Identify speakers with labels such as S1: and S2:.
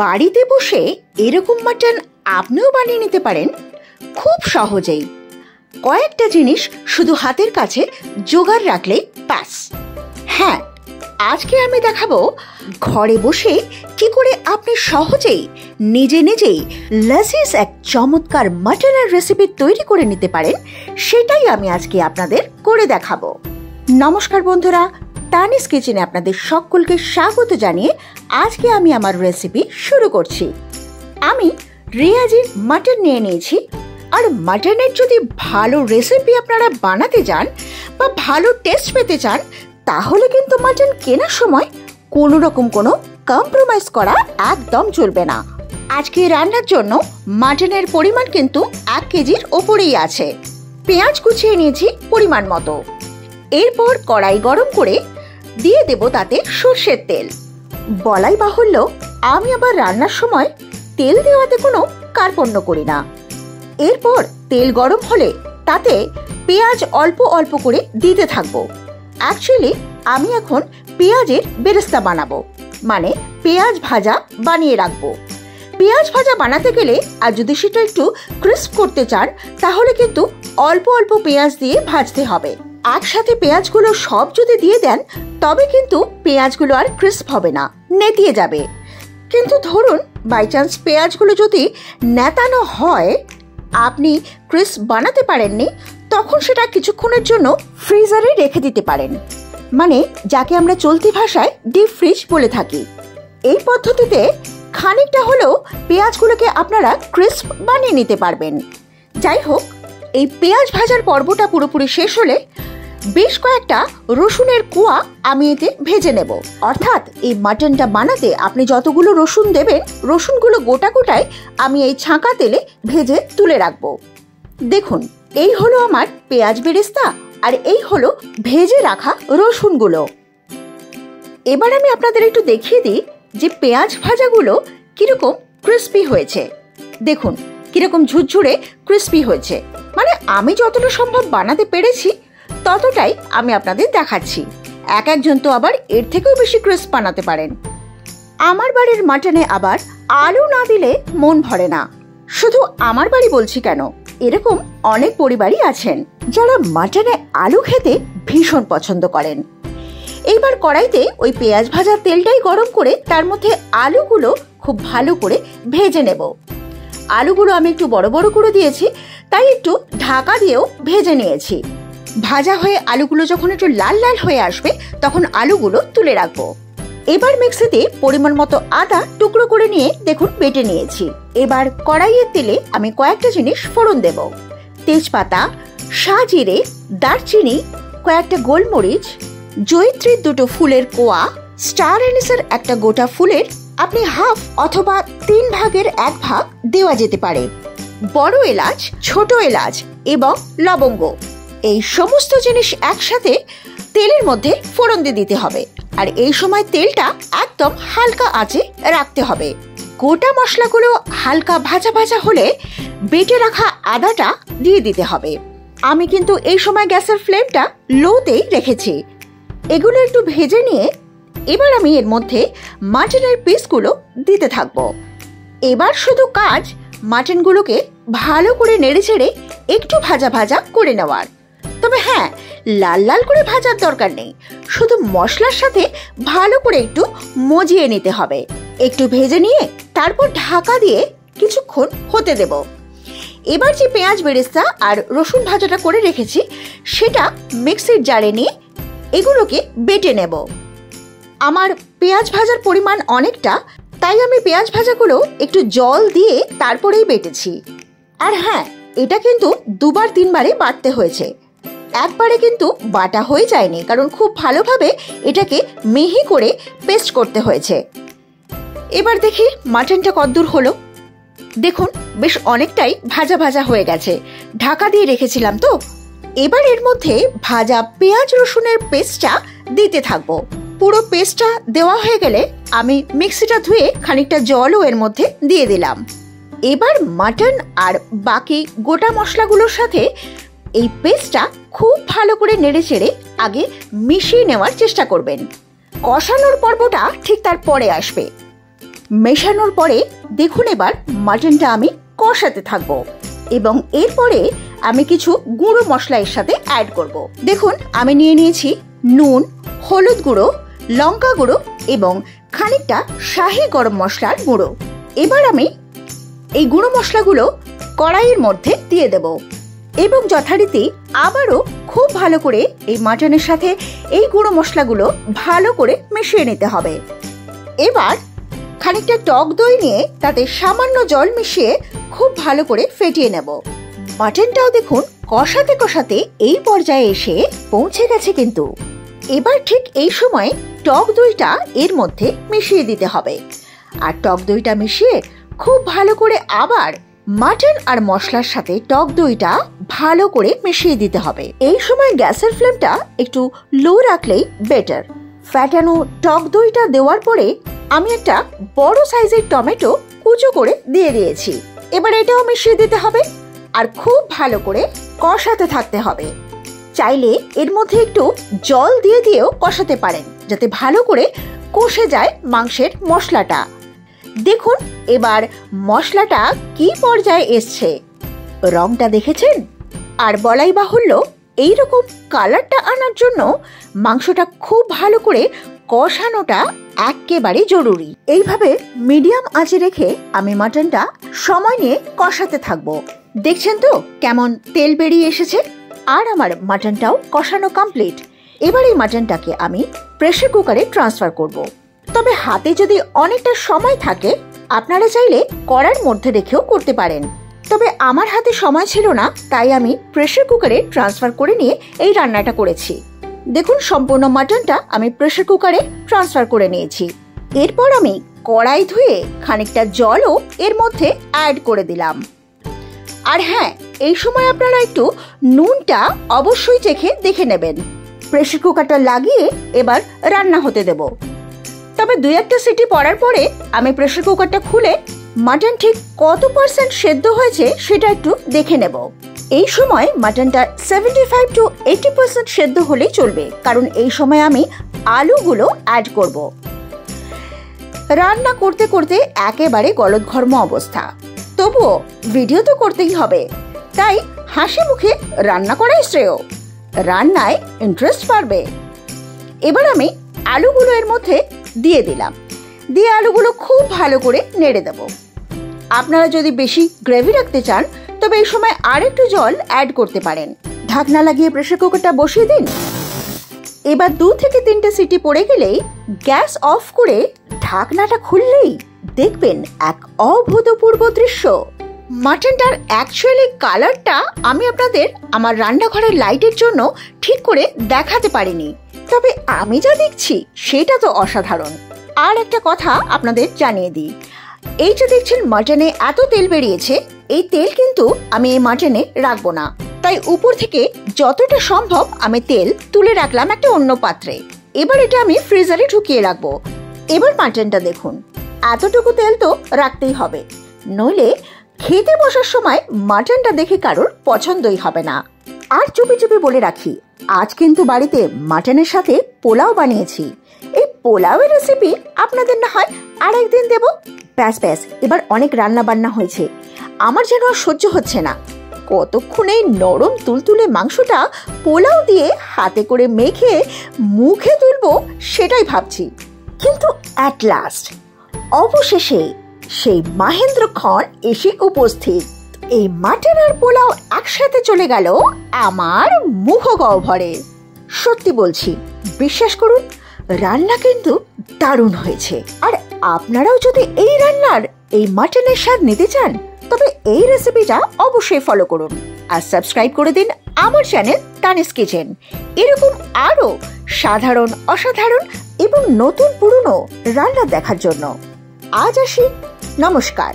S1: বাড়িতে বসে এরকম মাটন আপনিও বানিয়ে নিতে পারেন খুব সহজেই। কয়েকটা জিনিস শুধু হাতের কাছে জোগাড় রাখলেই ব্যাস। হ্যাঁ, আজকে আমি দেখাবো ঘরে বসে কি করে আপনি সহজেই নিজেই লাজিজ এক চমৎকার মাটনের রেসিপি তৈরি করে নিতে পারেন। সেটাই আমি আজকে আপনাদের করে দেখাবো। নমস্কার বন্ধুরা, তানিস কিচেনে আপনাদের সকলকে স্বাগত জানিয়ে আজকে আমি আমার রেসিপি শুরু করছি। আমি রিয়াজি মাটন নিয়ে নিয়েছি। আর মাটনের যদি ভালো রেসিপি আপনারা বানাতে চান বা ভালো টেস্ট পেতে চান, তাহলে কিন্তু মাটন কেনার সময় কোনো রকম কোনো কম্প্রোমাইজ করা একদম চলবে না। আজকে রান্নার জন্য মাটনের পরিমাণ কিন্তু 1 কেজির ওপরেই আছে। পেঁয়াজ কুচিয়ে নিয়েছি পরিমাণ মতো। এরপর কড়াই গরম করে দিয়ে দেব তাতে সর্ষের তেল। বলাই বাহুল্য, আমি আবার রান্নার সময় তেল দেওয়াতে কোনো কার্পণ্য করি না। এরপর তেল গরম হলে তাতে পেঁয়াজ অল্প অল্প করে দিতে থাকবো। অ্যাকচুয়ালি আমি এখন পেঁয়াজের বেরেস্তা বানাবো, মানে পেঁয়াজ ভাজা বানিয়ে রাখবো। পেঁয়াজ ভাজা বানাতে গেলে আর যদি সেটা একটু ক্রিস্প করতে চান, তাহলে কিন্তু অল্প অল্প পেঁয়াজ দিয়ে ভাজতে হবে। একসাথে পেঁয়াজগুলো সব যদি দিয়ে দেন, তবে কিন্তু পেঁয়াজগুলো আর ক্রিস্প হবে না, নেতিয়ে যাবে। কিন্তু ধরুন বাই চান্স পেঁয়াজগুলো যদি নেতানো হয়, আপনি ক্রিস্প বানাতে পারেননি, তখন সেটা কিছুক্ষণের জন্য ফ্রিজারে রেখে দিতে পারেন, মানে যাকে আমরা চলতি ভাষায় ডিপ ফ্রিজ বলে থাকি। এই পদ্ধতিতে খানিকটা হলেও পেঁয়াজগুলোকে আপনারা ক্রিস্প বানিয়ে নিতে পারবেন। যাই হোক, এই পেঁয়াজ ভাজার পর্বটা পুরোপুরি শেষ হলে বেশ কয়েকটা রসুনের কোয়া আমি এতে ভেজে নেব। অর্থাৎ এই মাটনটা বানাতে আপনি যতগুলো রসুন দেবেন, রসুনগুলো গোটা গোটায় আমি এই ছাঁকা তেলে ভেজে তুলে রাখবো। দেখুন, এই হলো আমার পেঁয়াজ বেরেস্তা, আর এই হলো ভেজে রাখা রসুনগুলো। এবার আমি আপনাদের একটু দেখিয়ে দিই যে পেঁয়াজ ভাজাগুলো কিরকম ক্রিস্পি হয়েছে। দেখুন কিরকম ঝুরঝুরে ক্রিস্পি হয়েছে, মানে আমি যতটা সম্ভব বানাতে পেরেছি ততটাই আমি আপনাদের দেখাচ্ছি। এক একজন তো আবার এর থেকেও বেশি ক্রিস্প বানাতে পারেন। আমার বাড়ির মাটনে আবার আলু না দিলে মন ভরে না। শুধু আমার বাড়ি বলছি কেন, এরকম অনেক পরিবারই আছেন যারা মাটনে আলু খেতে ভীষণ পছন্দ করেন। এইবার কড়াইতে ওই পেঁয়াজ ভাজার তেলটাই গরম করে তার মধ্যে আলুগুলো খুব ভালো করে ভেজে নেব। আলুগুলো আমি একটু বড় বড় করে দিয়েছি, তাই একটু ঢাকা দিয়েও ভেজে নিয়েছি। ভাজা হয়ে আলুগুলো যখন একটু লাল লাল হয়ে আসবে, তখন আলুগুলো তুলে রাখবো। এবার মিক্সিতে পরিমাণ মতো আদা টুকরো করে নিয়ে দেখুন বেটে নিয়েছি। এবার কড়াইয়ের তেলে আমি কয়েকটা জিনিস ফোড়ন দেব। তেজপাতা, সাজিরে, দারচিনি, কয়েকটা গোলমরিচ, জয়িত্রীর 2টো ফুলের কোয়া, স্টার অ্যানিসের একটা গোটা ফুলের আপনি হাফ অথবা 3 ভাগের 1 ভাগ দেওয়া যেতে পারে, বড় এলাচ, ছোট এলাচ এবং লবঙ্গ। এই সমস্ত জিনিস একসাথে তেলের মধ্যে ফোড়ন দিয়ে দিতে হবে। আর এই সময় তেলটা একদম হালকা আঁচে রাখতে হবে। গোটা মশলাগুলো হালকা ভাজা ভাজা হলে বেটে রাখা আদাটা দিয়ে দিতে হবে। আমি কিন্তু এই সময় গ্যাসের ফ্লেমটা লোতেই রেখেছি। এগুলো একটু ভেজে নিয়ে এবার আমি এর মধ্যে মাটনের পিসগুলো দিতে থাকবো। এবার শুধু কাজ মাটনগুলোকে ভালো করে নেড়ে ছেড়ে একটু ভাজা ভাজা করে নেওয়ার। তবে হ্যাঁ, লাল লাল করে ভাজার দরকার নেই, শুধু মশলার সাথে ভালো করে একটু মজিয়ে নিতে হবে। একটু ভেজে নিয়ে তারপর ঢাকা দিয়ে কিছুক্ষণ হতে দেব। এবার যে পেঁয়াজ বেরেস্তা আর রসুন ভাজাটা করে রেখেছি, সেটা মিক্সির জারে নিয়ে এগুলোকে বেটে নেব। আমার পেঁয়াজ ভাজার পরিমাণ অনেকটা, তাই আমি পেঁয়াজ ভাজাগুলো একটু জল দিয়ে তারপরেই বেটেছি। আর হ্যাঁ, এটা কিন্তু 2বার 3বারে বাটতে হয়েছে, একবারে কিন্তু বাটা হয়ে যায়নি, কারণ খুব ভালোভাবে এটাকে মিহি করে পেস্ট করতে হয়েছে। এবার দেখি মাটনটা কতদূর হলো। দেখুন বেশ অনেকটাই ভাজা ভাজা হয়ে গেছে, ঢাকা দিয়ে রেখেছিলাম তো। এবার এর মধ্যে ভাজা পেঁয়াজ রসুনের পেস্টটা দিতে থাকবো। পুরো পেস্টটা দেওয়া হয়ে গেলে আমি মিক্সিটা ধুয়ে খানিকটা জলও এর মধ্যে দিয়ে দিলাম। এবার মাটন আর বাকি গোটা মশলাগুলোর সাথে এই পেস্টটা খুব ভালো করে নেড়ে চেড়ে আগে মিশিয়ে নেওয়ার চেষ্টা করবেন। কষানোর পর্বটা ঠিক তার পরে আসবে। মেশানোর পরে দেখুন এবার মাটনটা আমি কষাতে থাকবো এবং এরপরে আমি কিছু গুঁড়ো মশলা এর সাথে অ্যাড করব। দেখুন আমি নিয়ে নিয়েছি নুন, হলুদ গুঁড়ো, লঙ্কা গুঁড়ো এবং খানিকটা শাহি গরম মশলার গুঁড়ো। এবার আমি এই গুঁড়ো মশলাগুলো কড়াইয়ের মধ্যে দিয়ে দেব এবং যথারীতি আবারও খুব ভালো করে এই মাটনের সাথে এই গুঁড়ো মশলাগুলো ভালো করে মিশিয়ে নিতে হবে। এবার খানিকটা টক দই নিয়ে তাতে সামান্য জল মিশিয়ে খুব ভালো করে ফেটিয়ে নেব। মাটনটাও দেখুন কষাতে কষাতে এই পর্যায়ে এসে পৌঁছে গেছে কিন্তু। এবার ঠিক এই সময় টক দইটা এর মধ্যে মিশিয়ে দিতে হবে আর টক দইটা মিশিয়ে খুব ভালো করে আবার মাটন আর মশলার সাথে টক দইটা ভালো করে মিশিয়ে দিতে হবে। এই সময় গ্যাসের ফ্লেমটা একটু লো রাখলেই বেটার। ফ্যাটানো টক দইটা দেওয়ার পরে আমি একটা বড় সাইজের টমেটো কুচো করে দিয়ে দিয়েছি। এবার এটাও মিশিয়ে দিতে হবে আর খুব ভালো করে কষাতে থাকতে হবে। চাইলে এর মধ্যে একটু জল দিয়ে দিয়েও কষাতে পারেন যাতে ভালো করে কষে যায় মাংসের মশলাটা। দেখুন এবার মশলাটা কি পর্যায়ে এসছে, রংটা দেখেছেন? আর বলাই বাহুল্য এইরকম কালারটা আনার জন্য মাংসটা খুব ভালো করে কষানোটা একেবারে জরুরি। এইভাবে মিডিয়াম আঁচে রেখে আমি মাটনটা সময় নিয়ে কষাতে থাকবো। দেখছেন তো কেমন তেল বেরিয়ে এসেছে? আর আমার মাটনটাও কষানো কমপ্লিট। এবার এই মাটনটাকে আমি প্রেসার কুকারে ট্রান্সফার করব। তবে হাতে যদি অনেকটা সময় থাকে আপনারা চাইলে কড়ার মধ্যে রেখেও করতে পারেন। তবে আমার হাতে সময় ছিল না, তাই আমি প্রেসার কুকারে ট্রান্সফার করে নিয়ে এই রান্নাটা করেছি। দেখুন সম্পূর্ণ মাটনটা আমি প্রেসার কুকারে ট্রান্সফার করে নিয়েছি। এরপর আমি কড়াই ধুয়ে খানিকটা জলও এর মধ্যে অ্যাড করে দিলাম। আর হ্যাঁ, এই সময় আপনারা একটু নুনটা অবশ্যই চেখে দেখে নেবেন। প্রেসার কুকারটা লাগিয়ে এবার রান্না হতে দেব। তবে 2-1টা সিটি পড়ার পরে আমি প্রেসার কুকারটা খুলে মাটন ঠিক কত % সেদ্ধ হয়েছে সেটা একটু দেখে নেব। এই সময় মাটনটা 75 to 80% সেদ্ধ হলেই চলবে, কারণ এই সময় আমি আলুগুলো অ্যাড করব। রান্না করতে করতে একেবারে গলদঘর্ম অবস্থা, তবুও ভিডিও তো করতেই হবে, তাই হাসি মুখে রান্না করাই শ্রেয়। রান্নায় ইন্টারেস্ট বাড়বে। এবার আমি আলুগুলো এর মধ্যে দিয়ে দিলাম, দিয়ে আলুগুলো খুব ভালো করে নেড়ে দেব। আপনারা যদি বেশি গ্রেভি রাখতে চান তবে এই সময় আর একটু জল অ্যাড করতে পারেন। ঢাকনা লাগিয়ে প্রেসার কুকারটা বসিয়ে দিন। এবার 2 থেকে 3টে সিটি পড়ে গেলেই গ্যাস অফ করে ঢাকনাটা খুললেই দেখবেন এক অভূতপূর্ব দৃশ্য। মাটনটার অ্যাকচুয়ালি কালারটা আমি আপনাদের আমার রান্নাঘরের লাইটের জন্য ঠিক করে দেখাতে পারিনি, তবে আমি যা দেখছি সেটা তো অসাধারণ। আর একটা কথা আপনাদের জানিয়ে দিই, এই যে দেখছেন মাটনে এত তেল বেরিয়েছে, এই তেল কিন্তু আমি এই মাটনে রাখবো না, তাই উপর থেকে যতটা সম্ভব আমি তেল তুলে রাখলাম একটা অন্য পাত্রে। এবার এটা আমি ফ্রিজারে ঢুকিয়ে রাখবো। এবার মাটনটা দেখুন, এতটুকু তেল তো রাখতেই হবে, নইলে খেতে বসার সময় মাটনটা দেখে কারোর পছন্দই হবে না। আর চুপি চুপি বলে রাখি, আজ কিন্তু বাড়িতে মাটনের সাথে পোলাও বানিয়েছি। এই পোলাওয়ের রেসিপি আপনাদের না হয় আর একদিন দেব। ব্যাস ব্যাস, এবার অনেক রান্না বান্না হয়েছে, আমার যেন আর সহ্য হচ্ছে না। কতক্ষণে নরম তুলতুলে মাংসটা পোলাও দিয়ে হাতে করে মেখে মুখে তুলবো সেটাই ভাবছি। কিন্তু অ্যাট লাস্ট অবশেষে সেই মহেন্দ্রক্ষণ এসে উপস্থিত। এই মাটন আর পোলাও একসাথে চলে গেল আমার মুখগহ্বরে। সত্যি বলছি, বিশ্বাস করুন, রান্না কিন্তু দারুণ হয়েছে। আর আপনারাও যদি এই রান্নার এই মাটনের স্বাদ নিতে চান তবে এই রেসিপিটা অবশ্যই ফলো করুন আর সাবস্ক্রাইব করে দিন আমার চ্যানেল তানিস কিচেন, এরকম আরো সাধারণ, অসাধারণ এবং নতুন পুরনো রান্না দেখার জন্য। আজ আসি, নমস্কার।